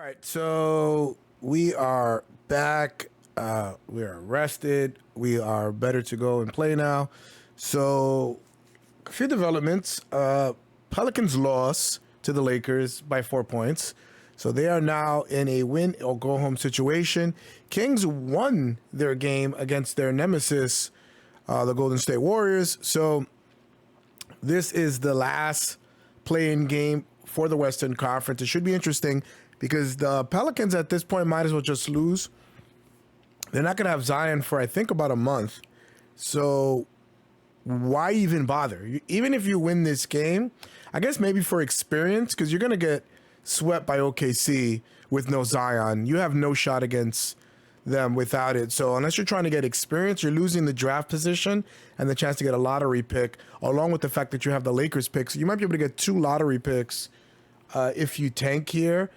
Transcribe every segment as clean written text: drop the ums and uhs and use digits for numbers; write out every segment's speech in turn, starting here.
right, so we are back. We are rested. We are better to go and play now. So, a few developments. Pelicans lost to the Lakers by 4 points. So they are now in a win or go home situation. Kings won their game against their nemesis, the Golden State Warriors. So this is the last play-in game for the Western Conference. It should be interesting because the Pelicans at this point might as well just lose. They're not going to have Zion for, I think, about a month. So why even bother? Even if you win this game, I guess maybe for experience, because you're going to get swept by OKC with no Zion. You have no shot against them without it. So unless you're trying to get experience, you're losing the draft position and the chance to get a lottery pick, along with the fact that you have the Lakers pick. So you might be able to get 2 lottery picks if you tank here.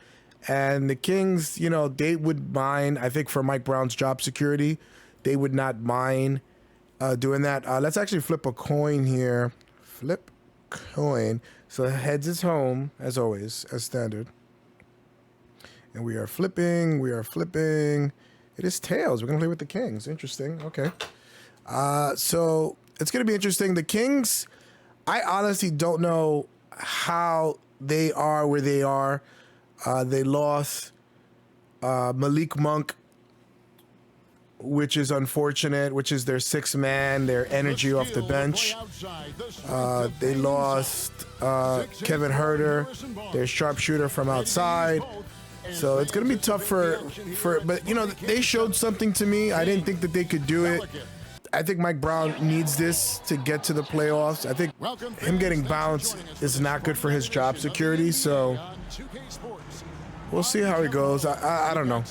And the Kings, you know, they would mind, I think for Mike Brown's job security, they would not mind doing that. Let's actually flip a coin here. Flip coin. So heads is home, as always, as standard. And we are flipping. It is tails. We're going to play with the Kings. Interesting. Okay. So it's going to be interesting. The Kings, I honestly don't know how they are where they are. They lost Malik Monk, which is unfortunate, which is their 6th man, their energy off the bench. They lost Kevin Herter, their sharpshooter from outside. So it's going to be tough but you know, they showed something to me. I didn't think that they could do it. I think Mike Brown needs this to get to the playoffs. I think him getting bounced is not good for his job security. So we'll see how it goes. I don't know.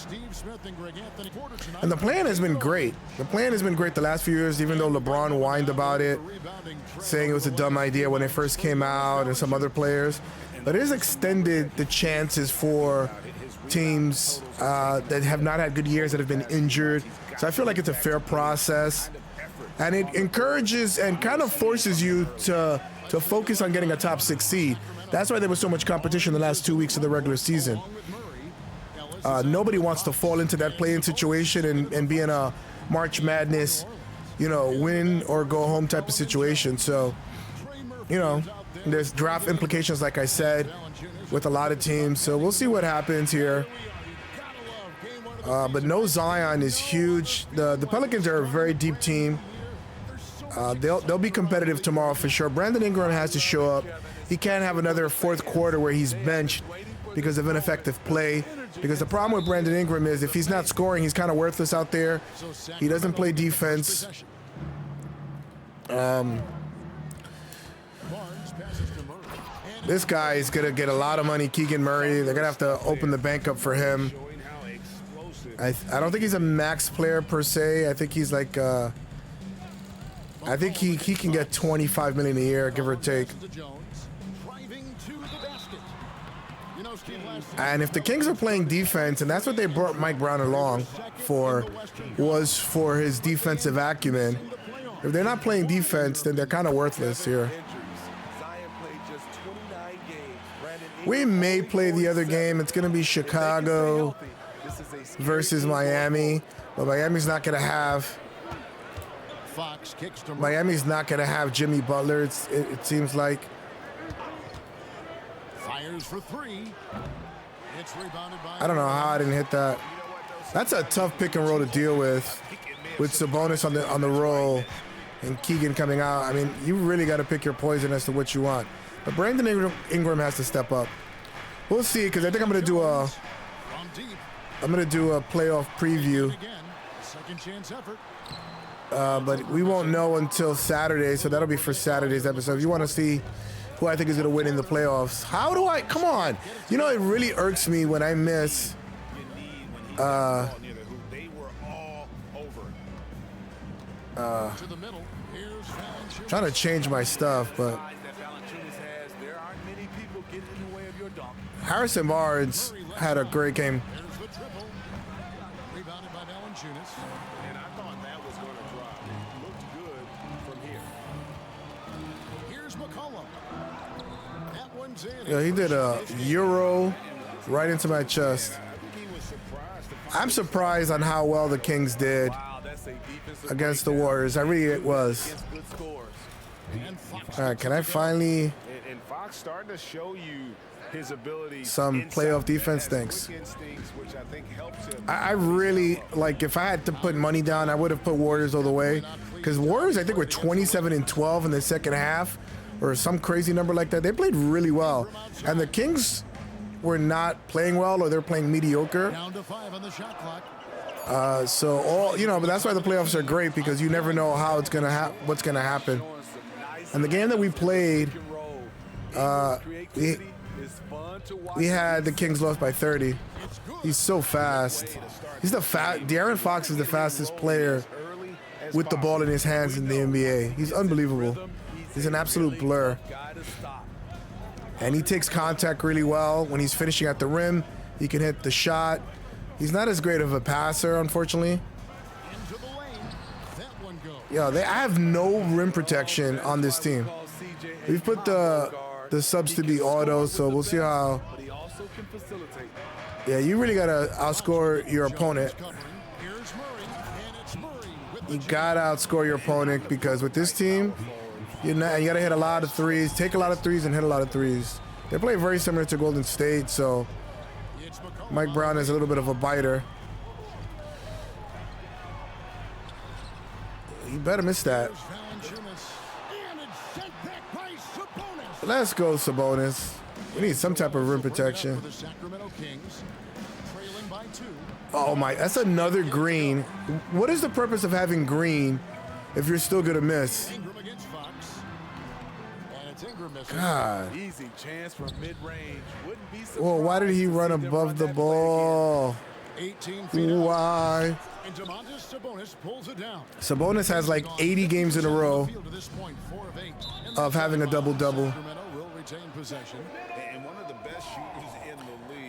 And the plan has been great. The plan has been great the last few years, even though LeBron whined about it, saying it was a dumb idea when it first came out, and some other players. But it has extended the chances for teams that have not had good years, that have been injured. So I feel like it's a fair process. And it encourages and kind of forces you to focus on getting a top 6 seed. That's why there was so much competition the last 2 weeks of the regular season. Nobody wants to fall into that play-in situation and be in a March Madness, you know, win or go home type of situation. So, you know, there's draft implications, like I said, with a lot of teams. So we'll see what happens here. But no Zion is huge. The Pelicans are a very deep team. They'll be competitive tomorrow for sure. Brandon Ingram has to show up. He can't have another 4th quarter where he's benched because of ineffective play. Because the problem with Brandon Ingram is if he's not scoring, he's kind of worthless out there. He doesn't play defense. This guy is going to get a lot of money, Keegan Murray. They're going to have to open the bank up for him. I don't think he's a max player per se. I think he's like, I think he can get $25 million a year, give or take. And if the Kings are playing defense, and that's what they brought Mike Brown along for, was for his defensive acumen. If they're not playing defense, then they're kind of worthless here. We may play the other game. It's going to be Chicago versus Miami, but Miami's not going to have Jimmy Butler. It seems like. Fires for 3. It's rebounded by. I don't know how I didn't hit that. That's a tough pick and roll to deal with Sabonis on the roll and Keegan coming out. I mean, you really got to pick your poison as to what you want. But Brandon Ingram has to step up. We'll see, because I think I'm going to do a playoff preview. But we won't know until Saturday, so that'll be for Saturday's episode. If you want to see who I think is going to win in the playoffs, come on. You know, it really irks me when I miss trying to change my stuff, but Harrison Barnes had a great game. Yeah, he did a Euro right into my chest. I'm surprised on how well the Kings did against the Warriors. I really was. All right, can I finally And Fox starting to show you his ability. Some playoff defense? Thanks. I really, like, if I had to put money down, I would have put Warriors all the way. Because Warriors, I think, were 27-12 in the second half, or some crazy number like that. They played really well. And the Kings were not playing well, or they're playing mediocre. So but that's why the playoffs are great, because you never know how it's gonna what's gonna happen. And the game that we played, we had the Kings lost by 30. He's so fast. De'Aaron Fox is the fastest player with the ball in his hands in the NBA. He's unbelievable. He's an absolute blur. And he takes contact really well. When he's finishing at the rim, he can hit the shot. He's not as great of a passer, unfortunately. I have no rim protection on this team. We've put the subs to be auto, so we'll see how. Yeah, you really gotta outscore your opponent. You gotta outscore your opponent, because with this team, you gotta hit a lot of threes, take a lot of threes, and hit a lot of threes. They play very similar to Golden State, so Mike Brown is a little bit of a biter. You better miss that. Let's go, Sabonis. We need some type of rim protection. Oh my, that's another green. What is the purpose of having green if you're still gonna miss? God. Well, why did he run above the ball? Why? Sabonis has like 80 games in a row of having a double-double.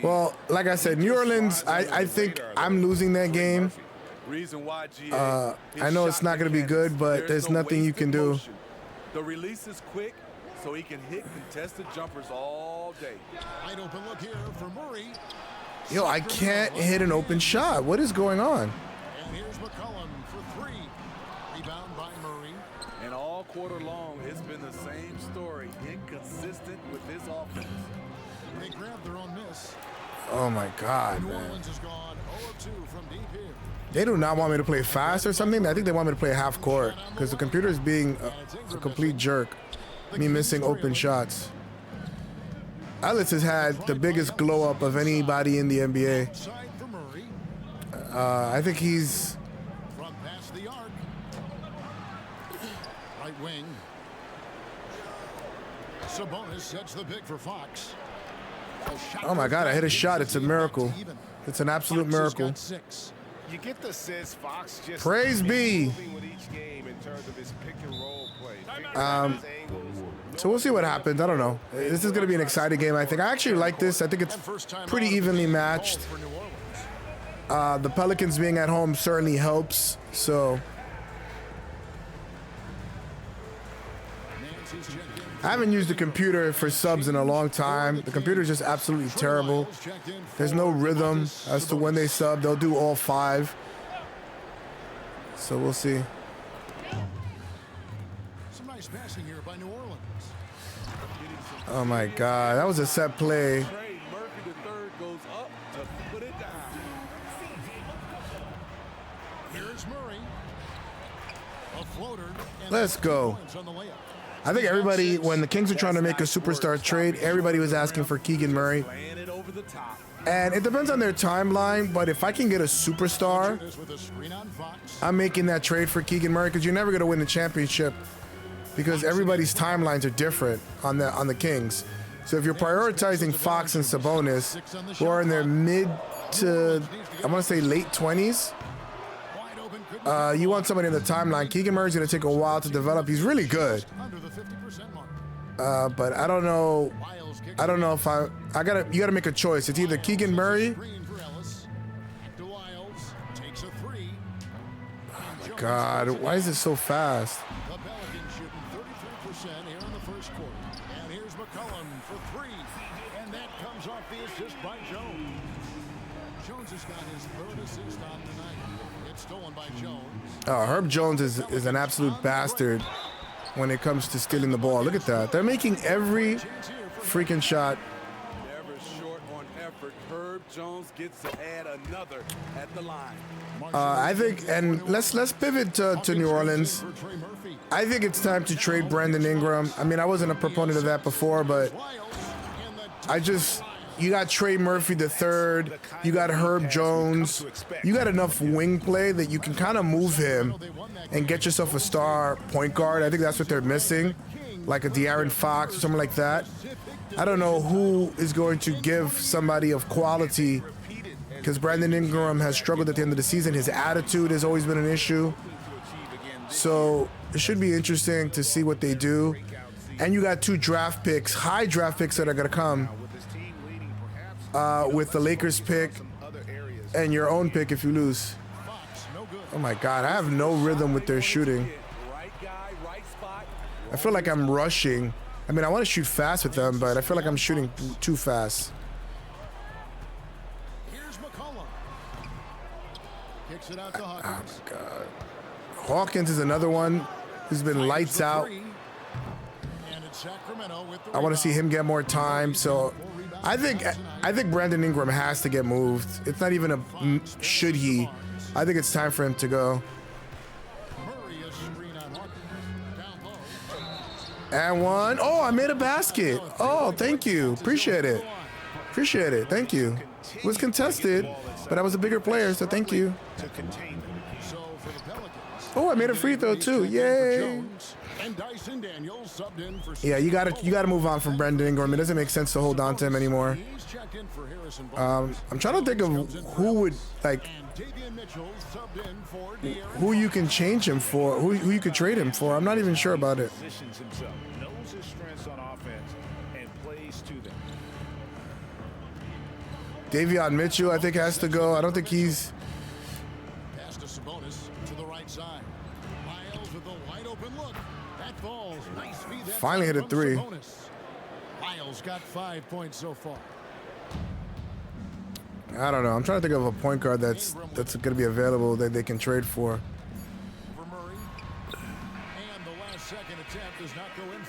Well, like I said, New Orleans, I think I'm losing that game. I know it's not going to be good, but there's nothing you can do. The release is quick, so he can hit contested jumpers all day. Yo, I can't hit an open shot. What is going on? And here's McCollum for three. Rebound by Murray. And all quarter long, it's been the same story. Inconsistent with this offense. They grabbed their own miss. Oh my God, New man. Orleans has gone 0-2 from deep here. They do not want me to play fast or something. I think they want me to play half court, because the computer is being a complete jerk. Me missing open shots. Ellis has had the biggest glow up of anybody in the NBA. I think he's. From past the arc. Right wing. Sabonis sets the pick for Fox. Oh my God, I hit a shot. It's a miracle. It's an absolute miracle. You get the sense Fox just Praise be. with each game in terms of his pick and roll play. So we'll see what happens. I don't know. This is going to be an exciting game, I think. I actually like this. I think it's pretty evenly matched. The Pelicans being at home certainly helps. So I haven't used the computer for subs in a long time. The computer is just absolutely terrible. There's no rhythm as to when they sub. They'll do all five. So we'll see. Some nice passing here by New Orleans. Oh my God, that was a set play. Murphy III goes up to put it down. Here's Murray. A floater. Let's go. I think everybody, when the Kings are trying to make a superstar trade, everybody was asking for Keegan Murray. And it depends on their timeline, but if I can get a superstar, I'm making that trade for Keegan Murray, because you're never going to win the championship, because everybody's timelines are different on the Kings. So if you're prioritizing Fox and Sabonis, who are in their mid to, I want to say late 20s, you want somebody in the timeline. Keegan Murray's going to take a while to develop. He's really good. But I don't know. I don't know if you gotta make a choice. It's either Keegan Murray. Oh my God, why is it so fast? The Pelicans shooting 33% here in the first quarter. And here's McCollum for three. And that comes off the assist by Jones. Jones Jones has got his third assist on the night. It's stolen by Jones. Herb Jones is an absolute bastard when it comes to stealing the ball. Look at that. They're making every freaking shot. Never short on effort. Herb Jones gets to add another at the line. I think, and let's pivot to New Orleans. I think it's time to trade Brandon Ingram. I mean, I wasn't a proponent of that before, but you got Trey Murphy III, you got Herb Jones, you got enough wing play that you can kind of move him and get yourself a star point guard. I think that's what they're missing, like a De'Aaron Fox or something like that. I don't know who is going to give somebody of quality, because Brandon Ingram has struggled at the end of the season. His attitude has always been an issue. So it should be interesting to see what they do. And you got 2 draft picks, high draft picks that are going to come with the Lakers pick and your own pick if you lose. Oh my God, I have no rhythm with their shooting. I feel like I'm rushing. I mean, I want to shoot fast with them, but I feel like I'm shooting too fast. Here's McCollum. Kicks it out to Hawkins. Oh my God. Hawkins is another one who's been lights out. I want to see him get more time. So I think Brandon Ingram has to get moved. It's not even a should he. I think it's time for him to go. And one. Oh, I made a basket. Oh, thank you. Appreciate it. Appreciate it. Thank you. It was contested, but I was a bigger player, so thank you. Oh, I made a free throw too. Yay. Yeah, you gotta move on from Brandon Ingram. It doesn't make sense to hold on to him anymore. I'm trying to think of who would, like, who you can change him for, who you could trade him for. I'm not even sure about it. Davion Mitchell, I think, has to go. I don't think he's. Pass to Sabonis to the right side. Miles with a wide open look. That falls. Nice feed. Finally hit a 3. Miles got 5 points so far. I don't know. I'm trying to think of a point guard that's going to be available that they can trade for.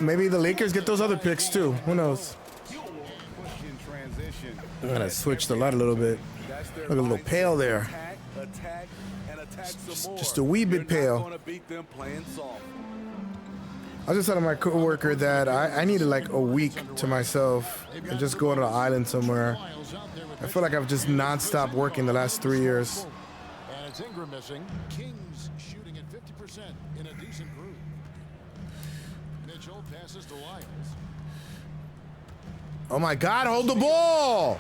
Maybe the Lakers get those other picks too. Who knows? I'm going to switch the light a little bit. Look a little pale there. Just a wee bit pale. I just telling my coworker that I needed like a week to myself and just go on an island somewhere. I feel like I've just non-stop working the last 3 years. And it's Ingram missing. Kings shooting at 50% in a decent group. Mitchell passes to Lyles. Oh my God, hold the ball!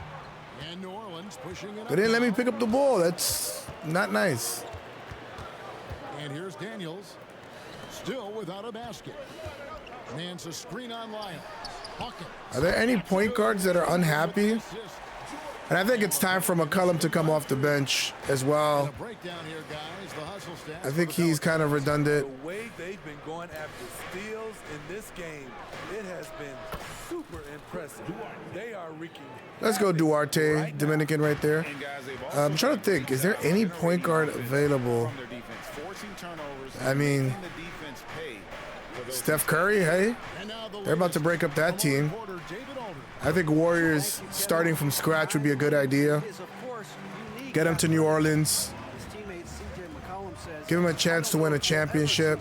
And New Orleans pushing it. They didn't let me pick up the ball. That's not nice. And here's Daniels. Still without a basket. Nance a screen on Lyles. Hawkins. Are there any point guards that are unhappy? And I think it's time for McCollum to come off the bench as well. I think he's kind of redundant. The way they've been going after steals in this game, it has been super impressive. They are wreaking. Let's go Duarte, Dominican right there. I'm trying to think, is there any point guard available? I mean, Steph Curry, hey? They're about to break up that team. I think Warriors starting from scratch would be a good idea. Get him to New Orleans. Give him a chance to win a championship.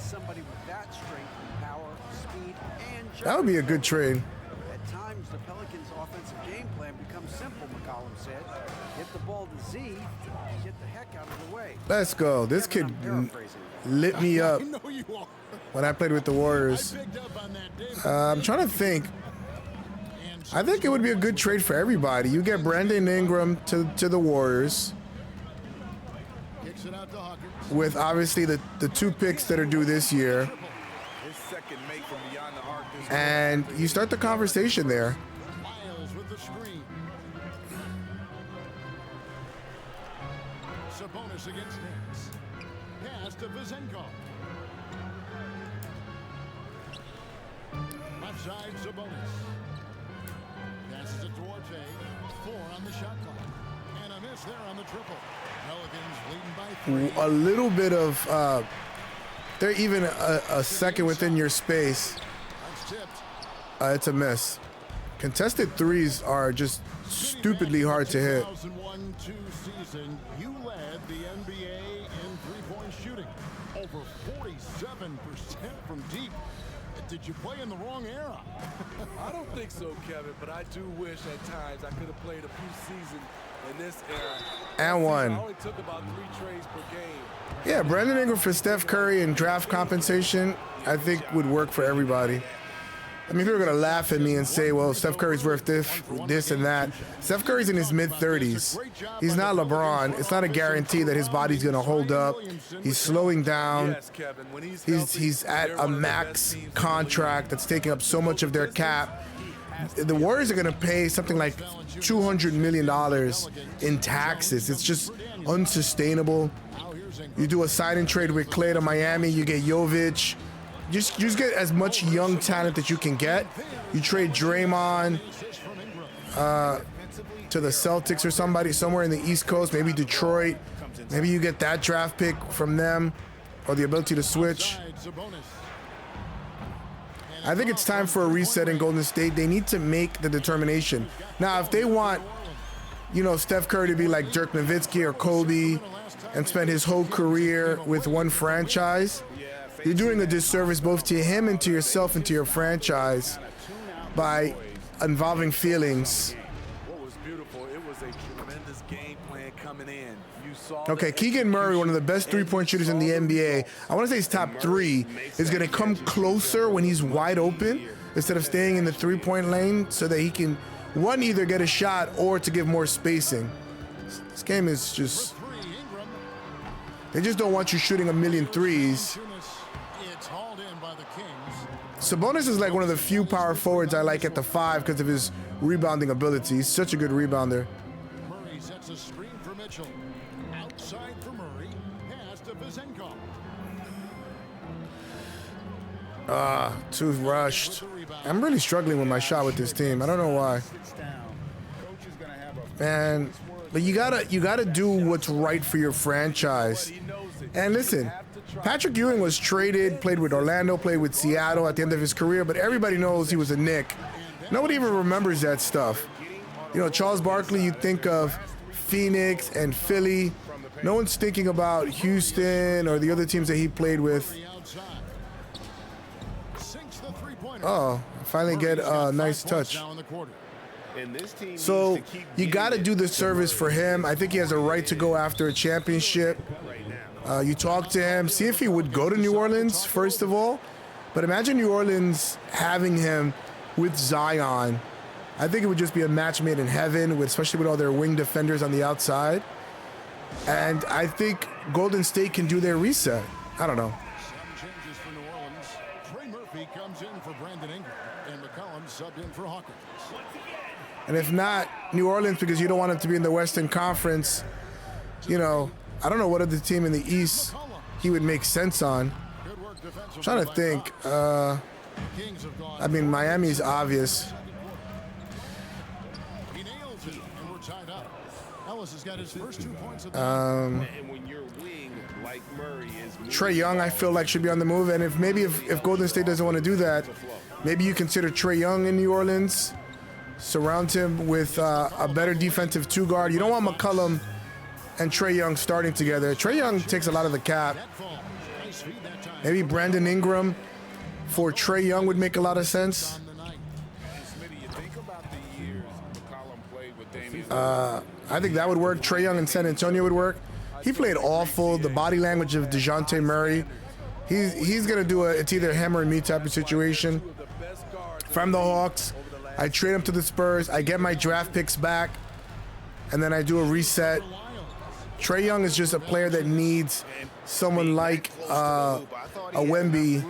That would be a good trade. At times, the Pelicans' offensive game plan becomes simple, McCollum said. Get the ball to Z, get the heck out of the way. Let's go. This kid lit me up when I played with the Warriors. I'm trying to think. I think it would be a good trade for everybody. You get Brandon Ingram to the Warriors with obviously the 2 picks that are due this year. And you start the conversation there. Miles with the screen. Sabonis against Nance. Pass to Vizenko. Left side, Sabonis. Passes it to Duarte. 4 on the shot clock. And a miss miss there on the triple. Pelicans leading by 3. A little bit of, they're even a second within your space. That's tipped. It's a miss. Contested threes are just stupidly hard to hit. 2001-2 season, you led the NBA in three-point shooting. Over 47% from deep. Did you play in the wrong era? I don't think so, Kevin, but I do wish at times I could have played a few seasons in this era. And one. I only took about 3 trades per game. Yeah, Brandon Ingram for Steph Curry and draft compensation, I think would work for everybody. I mean, people are going to laugh at me and say, well, Steph Curry's worth this and that. Steph Curry's in his mid-30s. He's not LeBron. It's not a guarantee that his body's going to hold up. He's slowing down. Yes, Kevin, when He's at a max contract that's taking up so much of their cap. The Warriors are going to pay something like $200 million in taxes. It's just unsustainable. You do a sign and trade with Klay to Miami, you get Jovic. Just get as much young talent that you can get. You trade Draymond to the Celtics or somebody somewhere in the East Coast, maybe Detroit. Maybe you get that draft pick from them or the ability to switch. I think it's time for a reset in Golden State. They need to make the determination. Now, if they want, you know, Steph Curry to be like Dirk Nowitzki or Kobe and spend his whole career with one franchise, you're doing a disservice both to him and to yourself and to your franchise by involving feelings. What was beautiful, it was a tremendous game plan coming in. You saw Okay, Keegan Murray, one of the best three-point shooters in the NBA. I want to say he's top 3. Is going to come closer when he's wide open instead of staying in the three-point lane so that he can, one, either get a shot or to give more spacing. This game is just, they just don't want you shooting a million threes. Sabonis is like one of the few power forwards I like at the 5 because of his rebounding ability. He's such a good rebounder. Murray sets a screen for Mitchell. Outside for Murray. Pass to Vizenko. Too rushed. I'm really struggling with my shot with this team. I don't know why. Man, but you gotta do what's right for your franchise. And listen, Patrick Ewing was traded, played with Orlando, played with Seattle at the end of his career, but everybody knows he was a Knick. Nobody even remembers that stuff. You know, Charles Barkley, you think of Phoenix and Philly. No one's thinking about Houston or the other teams that he played with. Oh, finally get a nice touch. So you got to do the service for him. I think he has a right to go after a championship. You talk to him, see if he would go to New Orleans, first of all. But imagine New Orleans having him with Zion. I think it would just be a match made in heaven, especially with all their wing defenders on the outside. And I think Golden State can do their reset. I don't know. Some changes for New Orleans. Trey Murphy comes in for Brandon Ingram, and McCollum subbed in for Hawkins. And if not, New Orleans, because you don't want him to be in the Western Conference, you know, I don't know what other team in the East he would make sense on. I'm trying to think. I mean, Miami's obvious. He nails it, and we're tied up. Ellis has got his first 2 points of the And when your wing like Murray is Trae Young, I feel like, should be on the move. And if Golden State doesn't want to do that, maybe you consider Trae Young in New Orleans. Surround him with a better defensive 2 guard. You don't want McCollum and Trae Young starting together. Trae Young takes a lot of the cap. Maybe Brandon Ingram for Trae Young would make a lot of sense. I think that would work. Trae Young in San Antonio would work. He played awful. The body language of DeJounte Murray. He's going to do it's either him or me type of situation. If I'm the Hawks, I trade him to the Spurs. I get my draft picks back. And then I do a reset. Trae Young is just a player that needs someone like a Wemby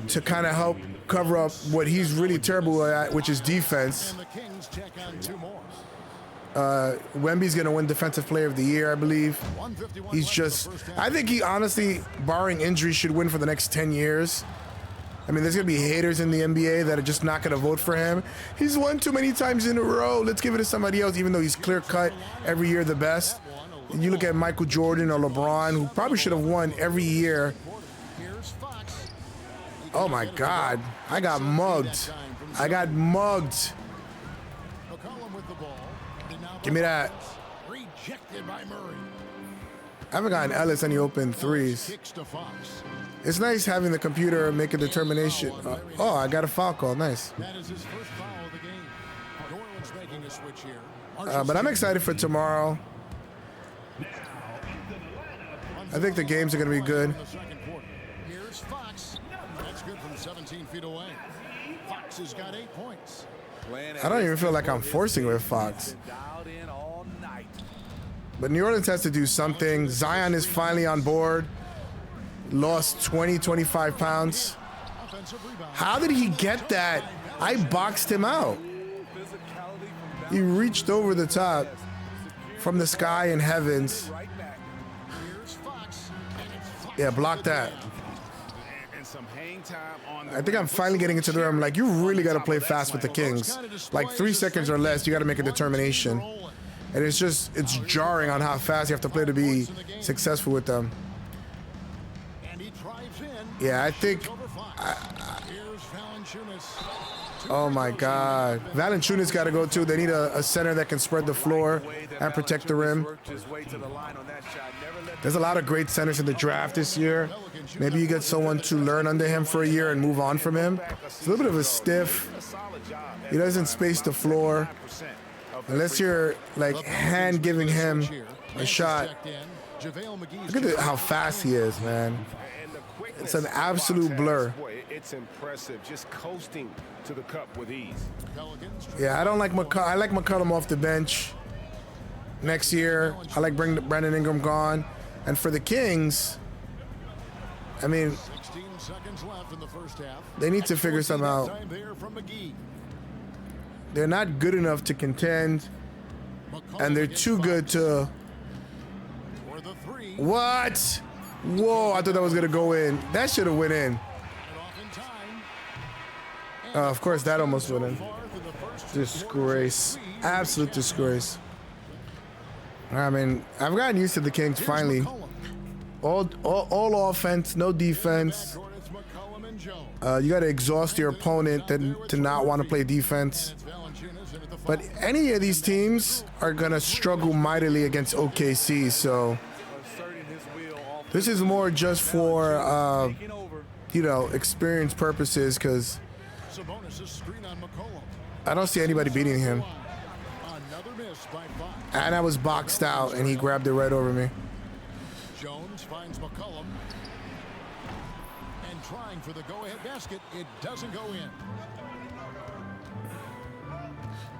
to kind of help cover up what he's really terrible at, which is defense. Wemby's going to win Defensive Player of the Year, I believe. I think he honestly, barring injury, should win for the next 10 years. I mean, there's going to be haters in the NBA that are just not going to vote for him. He's won too many times in a row. Let's give it to somebody else, even though he's clear-cut every year the best. You look at Michael Jordan or LeBron, who probably should have won every year. Oh, my God. I got mugged. I got mugged. Give me that. I haven't gotten Ellis any open threes. It's nice having the computer make a determination. Oh, I got a foul call. Nice. But I'm excited for tomorrow. I think the games are going to be good. Here's Fox. That's good from 17 feet away. Fox has got 8 points. I don't even feel like I'm forcing with Fox. But New Orleans has to do something. Zion is finally on board. Lost 20, 25 pounds. How did he get that? I boxed him out. He reached over the top from the sky and heavens. Yeah, block that. I think I'm finally getting into the room. Like, you really got to play fast with the Kings. Like 3 seconds or less, you got to make a determination. And it's jarring on how fast you have to play to be successful with them. Yeah, I think. Oh my God. Valanciunas got to go too. They need a center that can spread the floor and protect the rim. There's a lot of great centers in the draft this year. Maybe you get someone to learn under him for a year and move on from him. It's a little bit of a stiff. He doesn't space the floor. Unless you're like hand giving him a shot. Look at how fast he is, man. It's an absolute blur. It's impressive, just coasting to the cup with ease. Yeah, I don't like McCollum. I like McCollum off the bench next year. I like bringing Brandon Ingram gone. And for the Kings, I mean, they need to figure something out. They're not good enough to contend, and they're too good to. What? Whoa, I thought that was going to go in. That should have went in. Of course, that almost went in. Disgrace. Absolute disgrace. I mean, I've gotten used to the Kings finally. All offense, no defense. You got to exhaust your opponent to not want to play defense. But any of these teams are going to struggle mightily against OKC, so this is more just for, experience purposes, because I don't see anybody beating him. And I was boxed out, and he grabbed it right over me. Jones finds McCollum. And trying for the go-ahead basket, it doesn't go in.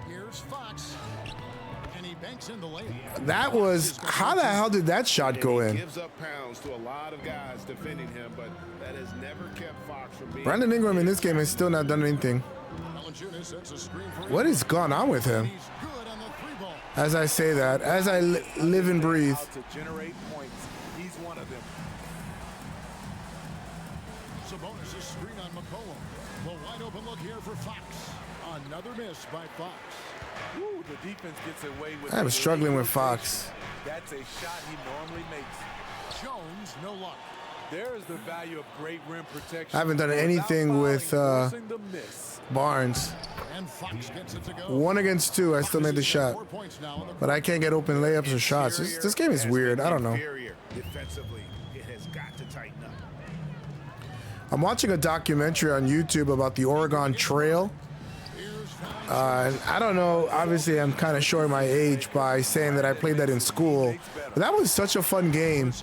Here's Fox. And he banks in the layup. That was, how the hell did that shot go in? Gives up pounds to a lot of guys defending him, but that has never kept Fox from being. Brandon Ingram in this game has still not done anything. What is going on with him? As I say that, as I live and breathe. To generate points, he's one of them. Sabonis' screen on McCollum. The wide open look here for Fox. Another miss by Fox. Woo, the defense gets away with. I'm struggling with Fox. That's a shot he normally makes. Jones, no luck. There is the value of great rim protection. I haven't done anything with Barnes. And Fox gets it to go. 1 against 2, I still made the shot. But I can't get open layups or shots. This game is weird. I don't know. Defensively, it has got to tighten up. I'm watching a documentary on YouTube about the Oregon Trail. And I don't know, obviously I'm kind of showing my age by saying that I played that in school. But that was such a fun game.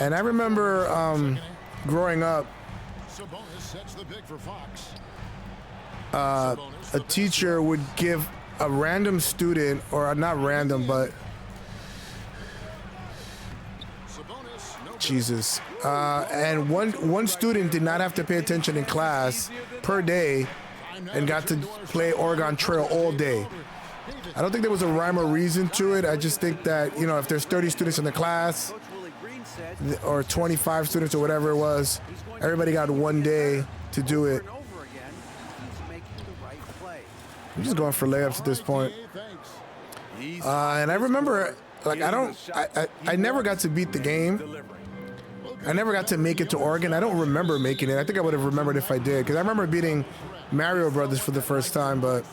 And I remember growing up, a teacher would give a random student, or not random, but Jesus. And one student did not have to pay attention in class per day and got to play Oregon Trail all day. I don't think there was a rhyme or reason to it. I just think that, if there's 30 students in the class or 25 students or whatever it was, everybody got 1 day to do it. Over and over again, he's making the right play. I'm just going for layups at this point. Thanks. And I remember, like, I never got to beat the game. I never got to make it to Oregon. I don't remember making it. I think I would have remembered if I did, because I remember beating Mario Brothers for the first time. But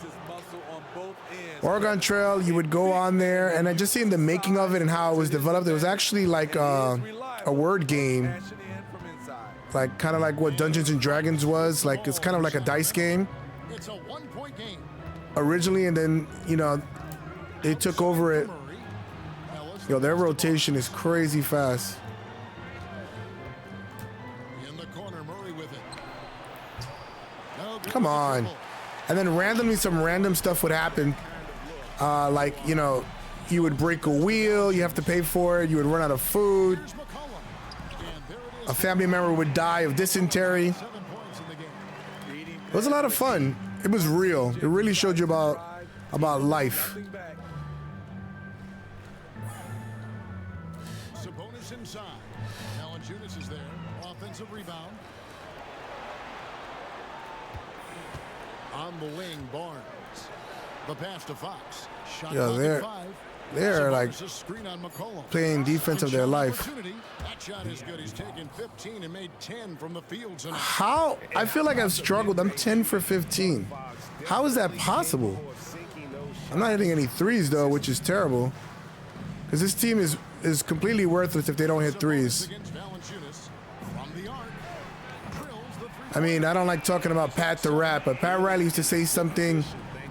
Oregon Trail, you would go on there, and I just seen the making of it and how it was developed. It was actually like a word game, like kind of like what Dungeons and Dragons was. Like it's kind of like a dice game It's a 1-point game. originally, and then they took over it. Yo, their rotation is crazy fast. In the corner, Murray with it. No good Come with the on. dribble. And then randomly some random stuff would happen. Like, you would break a wheel, you have to pay for it, you would run out of food, Here's McCollum. And there it is. a family member would die of dysentery. 7 points in the game. It was a lot of fun. It was real. It really showed you about life. Sabonis inside. Valanciunas is there. Offensive rebound. On the wing, Barnes. The pass to Fox. Shot Yeah, clock they're- at 5. They're like Sabonis' screen on McCollum. playing defense of their Shot life. opportunity. That shot is good. He's taken 15 and made 10 from the field tonight. How? I feel like I've struggled. I'm 10 for 15. How is that possible? I'm not hitting any threes though, which is terrible. Because this team is completely worthless if they don't hit threes. Against Valanciunas. From the arc. Drills the I mean, I don't like talking about Pat the Rat, but Pat Riley used to say something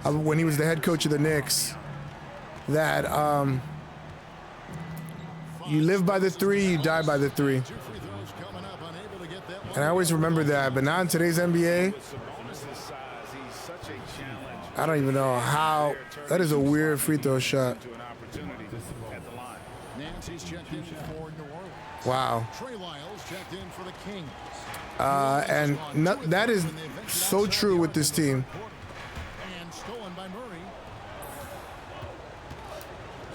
when he was the head coach of the Knicks that you live by the three, you die by the three. 2 free throws coming up. Unable to get that one. And I always remember that. But now in today's NBA, I don't even know how. That is a weird free throw shot. Nancy's checked in for New Orleans. Wow. Trey Lyles checked in for the Kings. And that is so true with this team. And stolen by Murray.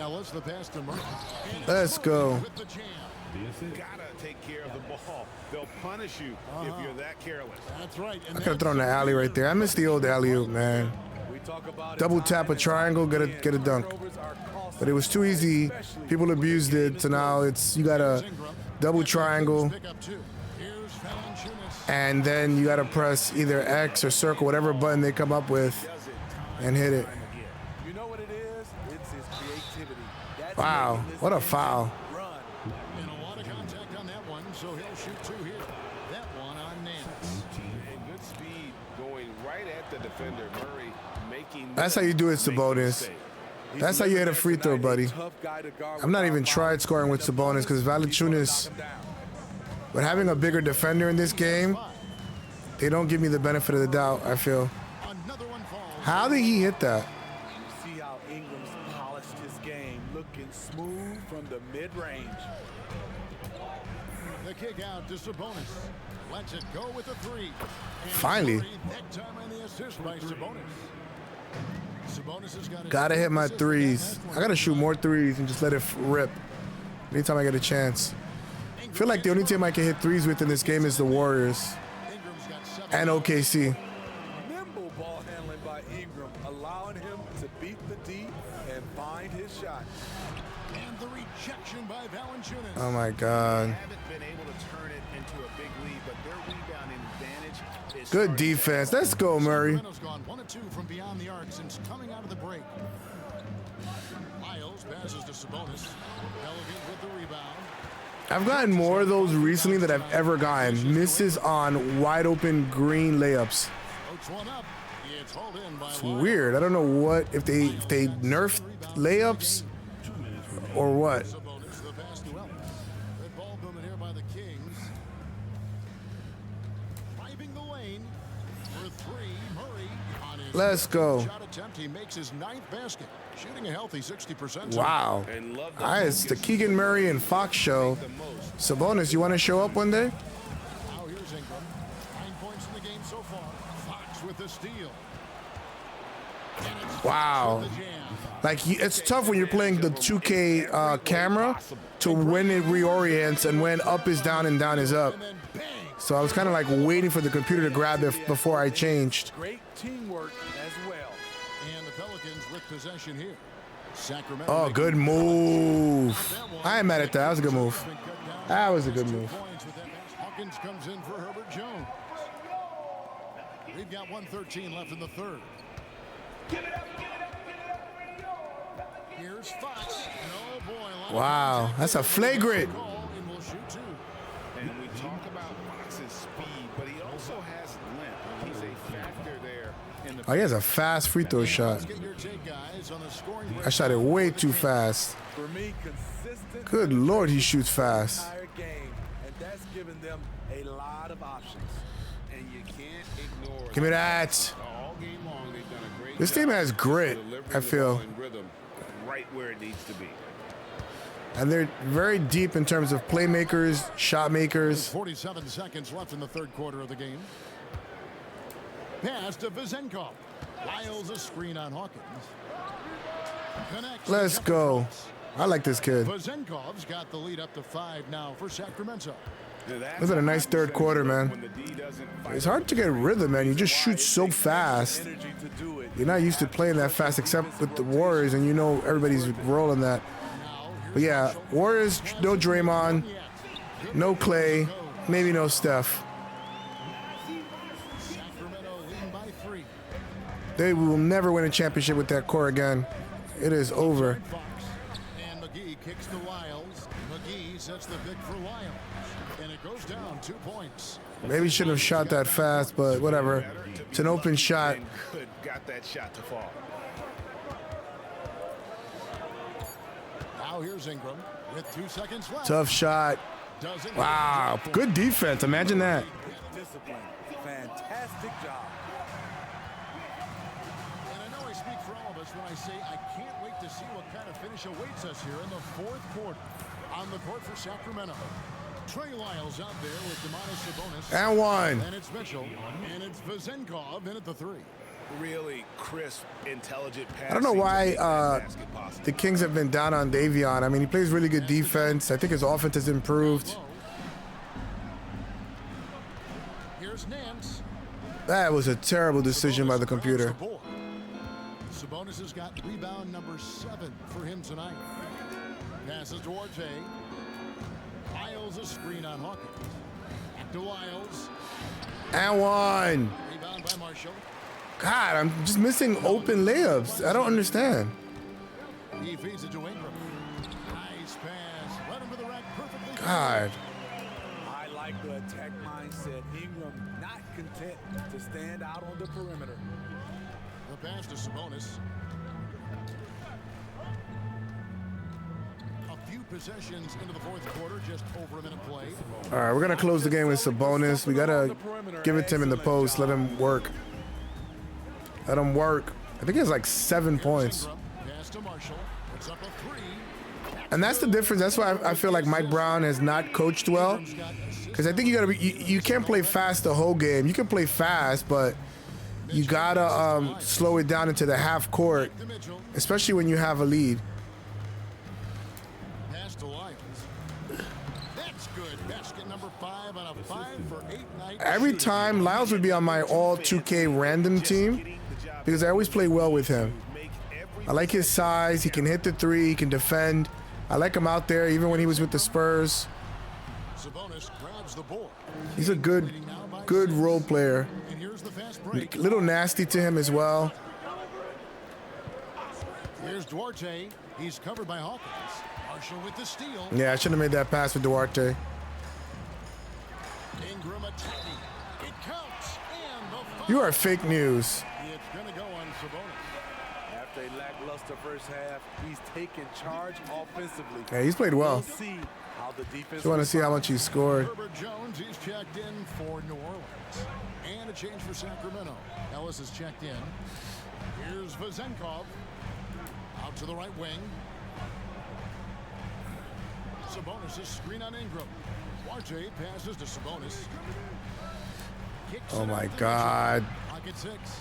Ellis, the pass to Murray. And it's Let's Murray go. with the jam. Gotta take care of the ball. They'll punish you if you're that careless. That's right. And I could have thrown the alley right there. I miss the old alley oop, man. Double tap a triangle, get a dunk. But it was too easy. People abused it, so now you gotta double triangle, pick up 2. Here's Valanciunas. and then you gotta press either X or circle, whatever button they come up with, and hit it. You know what it is? It's his creativity. That's Wow, making this what a game foul. run. And a lot of contact on that one, so he'll shoot 2 here. That one on Nance. And good speed going right at the defender. Murray making. That's how you do it, Sabonis. That's how you hit a free throw, buddy. I'm not even tried scoring with Sabonis because Valanciunas, but having a bigger defender in this game, they don't give me the benefit of the doubt, I feel. Another one falls. How did he hit that? See how Ingram's polished his game, looking smooth from the mid-range. The kick out to Sabonis. Lets it go with a 3. And Finally. Murray, that time on the assist by Sabonis. Sabonis has got Gotta hit my threes. I gotta shoot more threes and just let it rip anytime I get a chance. I feel like the only team I can hit threes with in this game is the Warriors Ingram's got 7. and OKC. Nimble ball handling by Ingram, allowing him to beat the D and find his shot. And the rejection by Valanciunas. Oh my God. Haven't been able to turn it into a big lead, but their rebounding advantage is Good starting to defense. Let's go, Murray. Sacramento's gone 1 of 2 from beyond the arc since coming out of the break. Lyles passes to Sabonis. Pelicans with the rebound. I've gotten more of those recently than I've ever gotten. Misses on wide open green layups. Floats one up. It's hauled in by It's Lyles. weird. I don't know what if they nerfed layups or what. Sabonis, the pass to Ellis. Red ball movement here by the Kings. Driving the lane for 3. Murray on his Let's go. shot attempt. He makes his 9th basket. Shooting a healthy 60%. Wow. And love the It's the focus. Keegan Murray and Fox show. The most. Sabonis, you want to show up one day? Now here's Ingram. 9 points in the game so far. Fox with the steal. And it's Wow. Fox with the jam. Like, it's tough when you're playing the 2K camera to when it reorients and when up is down and down is up. And then bang, So I was kind of like waiting for the computer to grab it before I changed. Great teamwork as well. And the Pelicans with possession here. Sacramento. Oh, good move. I ain't mad at that. That was a good move. That was a good move. Hawkins comes in for Herbert Jones. We've got 1:13 left in the third. Here's Fox. No, boy. Wow, that's a flagrant. And we'll shoot two. And we talk about Fox's speed, but he also has length. He's a factor there. Oh, he has a fast free throw shot. Let's get your take, guys, on the scoring. I shot it way too fast. For me, consistent. Good Lord, he shoots fast. Entire game, and that's given them a lot of options. And you can't ignore Give me that. all game long. They've done a great This job team has grit, delivering I the feel. ball in rhythm right where it needs to be. And they're very deep in terms of playmakers, shot makers. 47 seconds left in the third quarter of the game. Pass to Vizenkov. Lyles a screen on Hawkins. Connects. Let's go. I like this kid. Vizenkov's got the lead up to 5 now for Sacramento. This is a nice third quarter, man. It's hard to get rhythm, man. You just shoot so fast. Energy to do it. You're not used to playing that fast except with the Warriors, and you know everybody's rolling that. But yeah, Warriors, no Draymond, no Clay, maybe no Steph. Sacramento leading by 3. They will never win a championship with that core again. It is over. Fox. And McGee kicks to Lyles. McGee sets the pick for Lyles. And it goes down 2 points. Maybe shouldn't have shot that fast, but whatever. It's an open shot. And could got that shot to fall. Now here's Ingram with 2 seconds left. Tough shot. Doesn't Wow, good defense. Imagine that. Discipline. Fantastic job. And I know I speak for all of us when I say I can't wait to see what kind of finish awaits us here in the fourth quarter. On the court for Sacramento, Trey Lyles out there with Domantas Sabonis. And one. And it's Mitchell. And it's Vizenkov in at the 3. Really crisp, intelligent pass. I don't know why the Kings have been down on Davion. I mean, he plays really good defense. I think his offense has improved. Here's Nance. That was a terrible decision by the computer. Sabonis has got rebound number 7 for him tonight. Passes to Duarte. Lyles a screen on Hawkins. Back to Lyles. And one. Rebound by Marshall. God, I'm just missing open layups. I don't understand. He feeds it to Ingram. Nice pass. Right under the rack perfectly. God. I like the attack mindset. Ingram not content to stand out on the perimeter. The pass to Sabonis. A few possessions into the fourth quarter, just over a minute played. All right, we're going to close the game with Sabonis. We got to give it to him in the post. Let him work. Let him work. I think he has like 7 points. Pass to Marshall. Puts up a 3. And that's the difference. That's why I feel like Mike Brown has not coached well. Because I think you got to be, you can't play fast the whole game. You can play fast, but you got to slow it down into the half court, especially when you have a lead. Pass to Lyles. That's good. Basket number 5 on a 5 for 8 night. Every time, Lyles would be on my all 2K random team because I always play well with him. I like his size. He can hit the 3. He can defend. I like him out there even when he was with the Spurs. Sabonis grabs the board. He's a good role player. And here's the fast break. A little nasty to him as well. Here's Duarte. He's covered by Hawkins. Marshall with the steal. Yeah, I shouldn't have made that pass for Duarte. Ingram attacking. It counts. And the foul. You are fake news. It's going to go on Sabonis. After a lackluster first half, he's taken charge offensively. Yeah, he's played well. We'll see how the defense Just want to see how much he scored. Herbert Jones, he's checked in for New Orleans. And a change for Sacramento. Ellis is checked in. Here's Vizenkov. Out to the right wing. Sabonis' screen on Ingram. Duarte passes to Sabonis. Kicks Oh it my out to God. Mitchell. Pocket 6.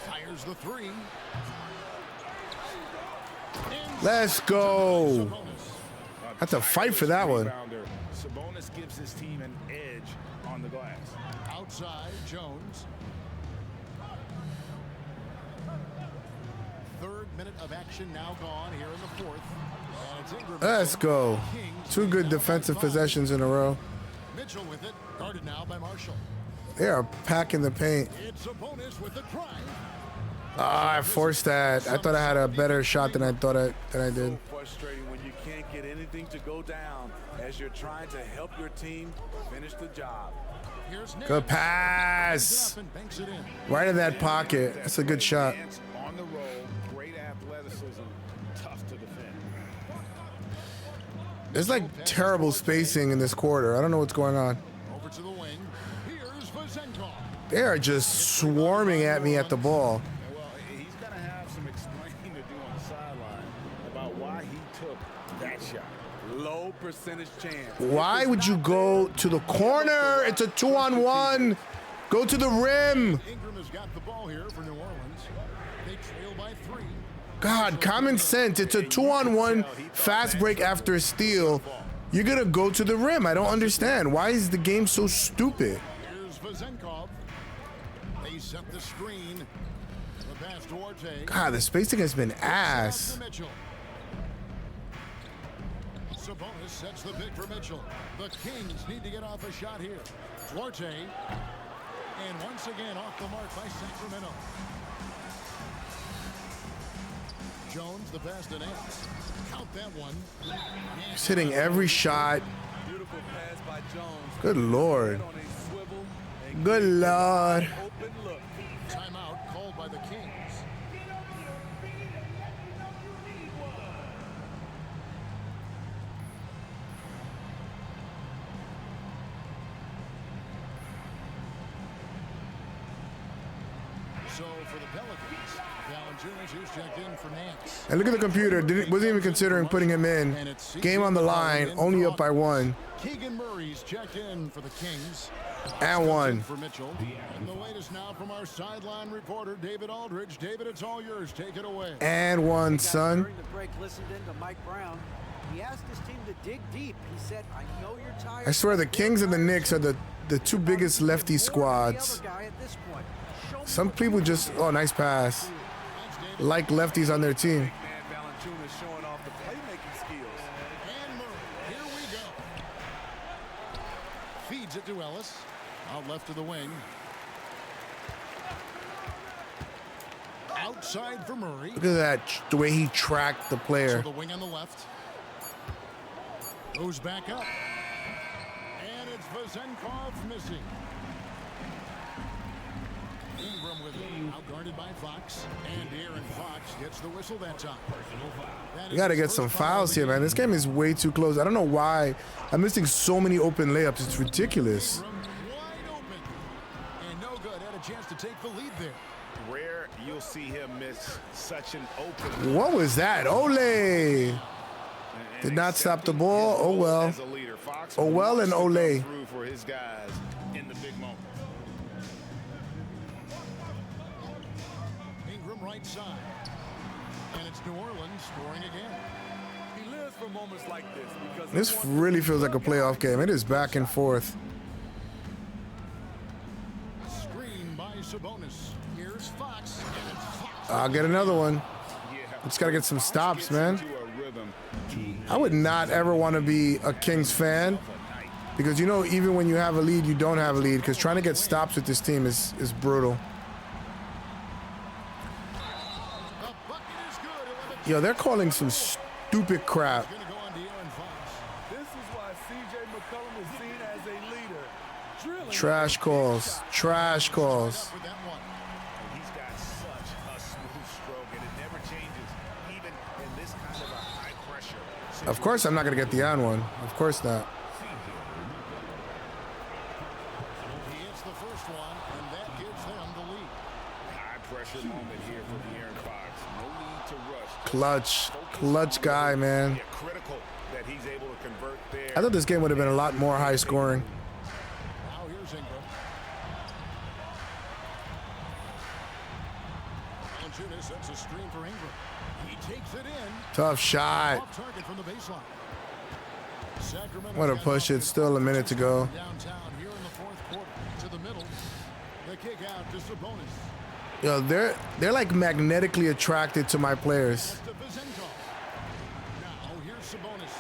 Fires the 3. Let's go. Sabonis. That's a fight for that one. Sabonis gives his team an edge on the glass. Outside, Jones. Third minute of action now gone here in the fourth. And it's Ingram. Let's go. Two good defensive possessions in a row. Mitchell with it, guarded now by Marshall. They are packing the paint. It's a bonus with the drive. I forced that. I thought I had a better shot than I did. So frustrating when you can't get anything to go down as you're trying to help your team finish the job. Here's Good pass. and banks it in. Right in that pocket. That's a good shot. On the roll, great athleticism, tough to defend. There's like terrible spacing in this quarter. I don't know what's going on. Over to the wing. Here's Vazenkov. They are just swarming at me at the ball. Well, he's going to have some explaining to do on the sideline about why he took that shot. Low percentage chance. Why would you go to the corner? It's a 2-on-1. Go to the rim. Ingram has got the ball here for New Orleans. They trail by 3. God, common sense. It's a 2-on-1 fast break after a steal. You're going to go to the rim. I don't understand. Why is the game so stupid? Here's Vazenkov. They set the screen. The pass to Orte. God, the spacing has been ass. To Mitchell. Sabonis sets the pick for Mitchell. The Kings need to get off a shot here. Duarte. And once again off the mark by Sacramento. Jones, the pass to Nance. Count that one. He's hitting every shot. Beautiful pass by Jones. Good Lord. On a swivel and Good Lord. open look. Timeout called by the Kings. So for the Pelicans, Valanciunas, who's checked in for Nance. And look at the computer. Wasn't even considering putting him in. Game on the line. Only up by 1. Keegan Murray's checked in for the Kings. And 1. For Mitchell. And the latest now from our sideline reporter, David Aldridge. David, it's all yours. Take it away. And 1, son. During the break, listened in to Mike Brown. He asked his team to dig deep. He said, I know you're tired. I swear the Kings and the Knicks are the two biggest lefty squads. Some people just, oh, nice pass, like lefties on their team. Man, Valanciunas showing off the playmaking skills. And Murray, here we go. Feeds it to Ellis. Out left to the wing. Outside for Murray. Look at that, the way he tracked the To player. the wing on the left. Goes back up. And it's Vazenkov missing. Ingram with it. Outguarded by Fox. And Aaron Fox gets the whistle that time. You got to get some fouls here, man. This game is way too close. I don't know why I'm missing so many open layups. It's ridiculous. Ingram wide open. And no good. Had a chance to take the lead there. Rare you'll see him miss such an open. What was that? Ole. Did not stop the ball. Oh, well. As a leader, Fox Oh, well, and wants to Ole. come through for his guys in the big moment. Ingram right side. And it's New Orleans scoring again. He lives for moments like this because This really feels like a playoff game. It is back and forth. Screen by Sabonis. Here's Fox. And it's Fox. I'll get another one. Just got to get some stops, man. I would not ever want to be a Kings fan because, you know, even when you have a lead, you don't have a lead because trying to get stops with this team is brutal. The bucket is good. Yo, they're calling some stupid crap. Going to go on to Aaron Fox. this is why C.J. McCollum is seen as a leader. Drilling Trash calls. Trash calls. With that one. He's got such a smooth stroke, and it never changes, even in this kind of a high-pressure situation. Of course I'm not going to get the on one. Of course not. He hits the first one, and that gives them the lead. High-pressure moment here for Aaron Fox. No need to rush. Clutch. Clutch guy, man. Yeah, critical that he's able to convert there. I thought this game would have been a lot more high scoring. Now here's Ingram. Valanciunas sets a screen for Ingram. He takes it in. Tough shot. Off target from the baseline. What a push. It's still a minute to go. Downtown here in the fourth quarter. To the middle. The kick out to Sabonis. Yo, they're like magnetically attracted to my players. To Vizenko. Now here's Sabonis.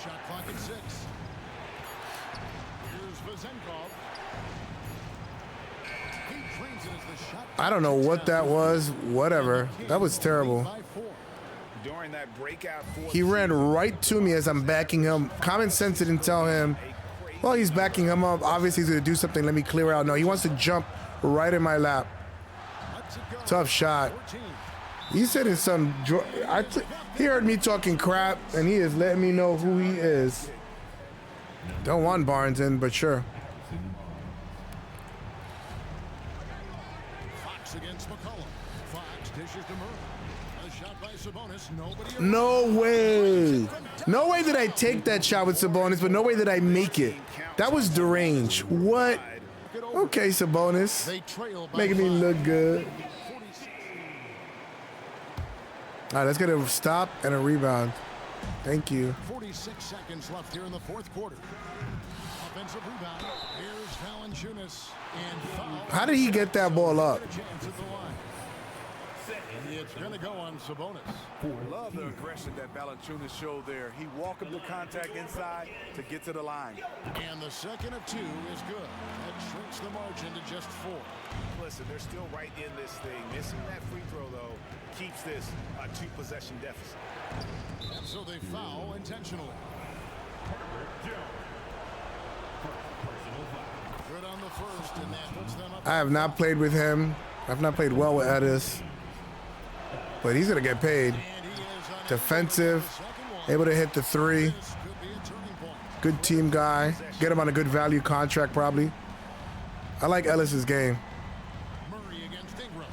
Shot clock at 6. Here's Vizenkov. He drains it as the shot. I don't know what that was. Whatever. That was terrible. By 4. During that breakout fourth, He ran right to me as I'm backing him. Common sense didn't tell him, well, he's backing him up. Obviously, he's going to do something. Let me clear out. No, he wants to jump right in my lap. Tough shot. He said in some... he heard me talking crap, and he is letting me know who he is. Don't want Barnes in, but sure. Fox against McCollum. Fox dishes to Murray. A shot by Sabonis. Nobody. No way. No way did I take that shot with Sabonis, but no way did I make it. That was deranged. What? Okay, Sabonis. They trail by Making me 5. look good. 46. All right, let's get a stop and a rebound. Thank you. 46 seconds left here in the fourth quarter. Offensive rebound. Here's Valanciunas. And foul. How did he get that ball up? A chance at the line. It's going to go on Sabonis. Love the aggression that Valanciunas showed there. He welcomed the contact inside to get to the line. And the second of 2 is good. That shrinks the margin to just 4. listen, they're still right in this thing. Missing that free throw, though, keeps this a 2-possession deficit. And so they foul intentionally. Good on the first, and that puts them up. I have not played with him. I've not played well with Addis. But he's going to get paid. And he is on Defensive, the second one. able to hit the three. This could be a turning point. Good team guy. Get him on a good value contract, probably. I like Ellis's game. Murray against Ingram.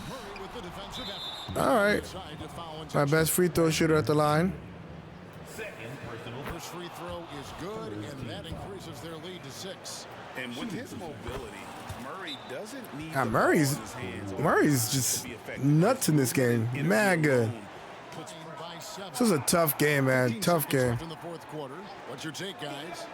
Murray with the defensive effort. All right. Inside to foul My intention. best free throw shooter at the line. First free throw is good, and that increases their lead to 6. And with his mobility, Murray doesn't need Yeah, the Murray's ball in his hands or Murray's just to be effective. nuts in this game. Man, good. Puts him by 7. This was a tough game, man. 15 Tough seconds game. left in the fourth quarter. What's your take, guys?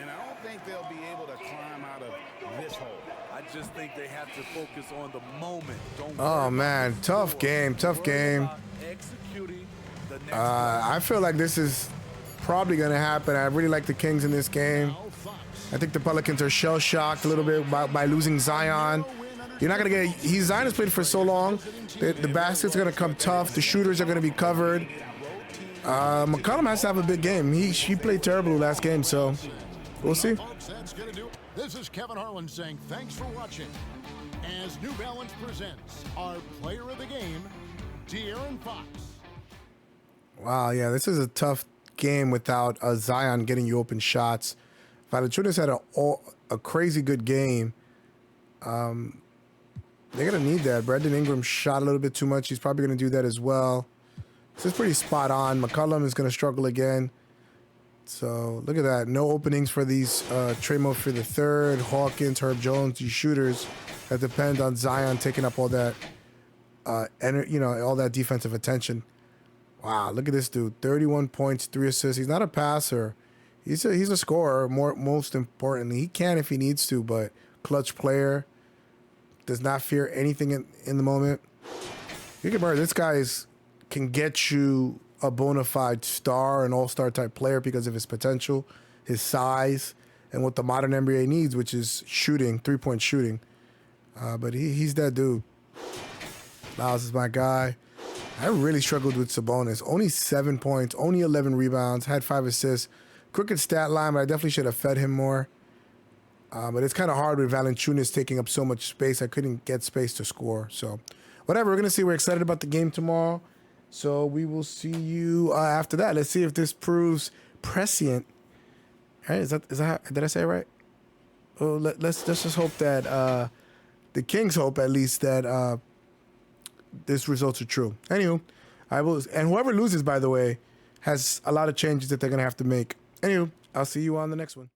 And I don't think they'll be able to climb out of this hole. I just think they have to focus on the moment. Don't Oh, worry about man. the Tough score. game. Tough Worry game. about executing the next play. I feel like this is probably going to happen. I really like the Kings in this game. Now Fox. I think the Pelicans are shell-shocked a little bit by losing Zion. You're not going to get... Zion has played for so long. The baskets are going to come tough. The shooters are going to be covered. McCollum has to have a big game. He played terrible last game, so we'll see. Folks, that's going to do it. This is Kevin Harlan saying thanks for watching. As New Balance presents our player of the game, De'Aaron Fox. Wow, yeah, this is a tough game without Zion getting you open shots. Valanciunas had a crazy good game. They're going to need that. Brandon Ingram shot a little bit too much. He's probably going to do that as well. This is pretty spot on. McCollum is going to struggle again. So look at that. No openings for these Trey Murphy the third, Hawkins, Herb Jones, these shooters that depend on Zion taking up all that, all that defensive attention. Wow, look at this dude. 31 points, 3 assists. He's not a passer. He's a scorer, most importantly. He can if he needs to, but clutch player. Does not fear anything in the moment. You can remember this guy can get you a bona fide star, an all-star type player because of his potential, his size, and what the modern NBA needs, which is shooting, three-point shooting. But he's that dude. Miles is my guy. I really struggled with Sabonis. Only 7 points, only 11 rebounds, had 5 assists. Crooked stat line, but I definitely should have fed him more. But it's kind of hard with Valanciunas taking up so much space. I couldn't get space to score. So whatever, we're going to see. We're excited about the game tomorrow. So we will see you after that. Let's see if this proves prescient. All right, is that did I say it right? Oh, let's just hope that the Kings hope at least that this results are true. Anywho, and whoever loses, by the way, has a lot of changes that they're going to have to make. Anywho, I'll see you on the next one.